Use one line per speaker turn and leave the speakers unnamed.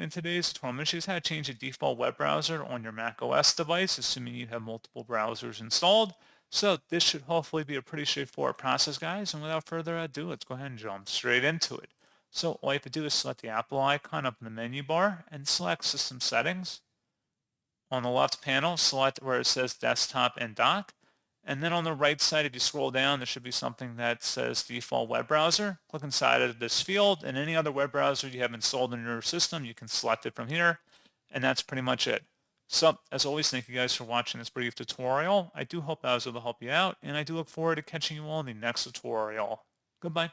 In today's tutorial, I'm going to show you how to change the default web browser on your macOS device, assuming you have multiple browsers installed. So this should hopefully be a pretty straightforward process, guys. And without further ado, let's go ahead and jump straight into it. So all you have to do is select the Apple icon up in the menu bar and select System Settings. On the left panel, select where it says Desktop and Dock. And then on the right side, if you scroll down, there should be something that says Default Web Browser. Click inside of this field, and any other web browser you have installed in your system, you can select it from here. And that's pretty much it. So, as always, thank you guys for watching this brief tutorial. I do hope I was able to help you out, and I do look forward to catching you all in the next tutorial. Goodbye.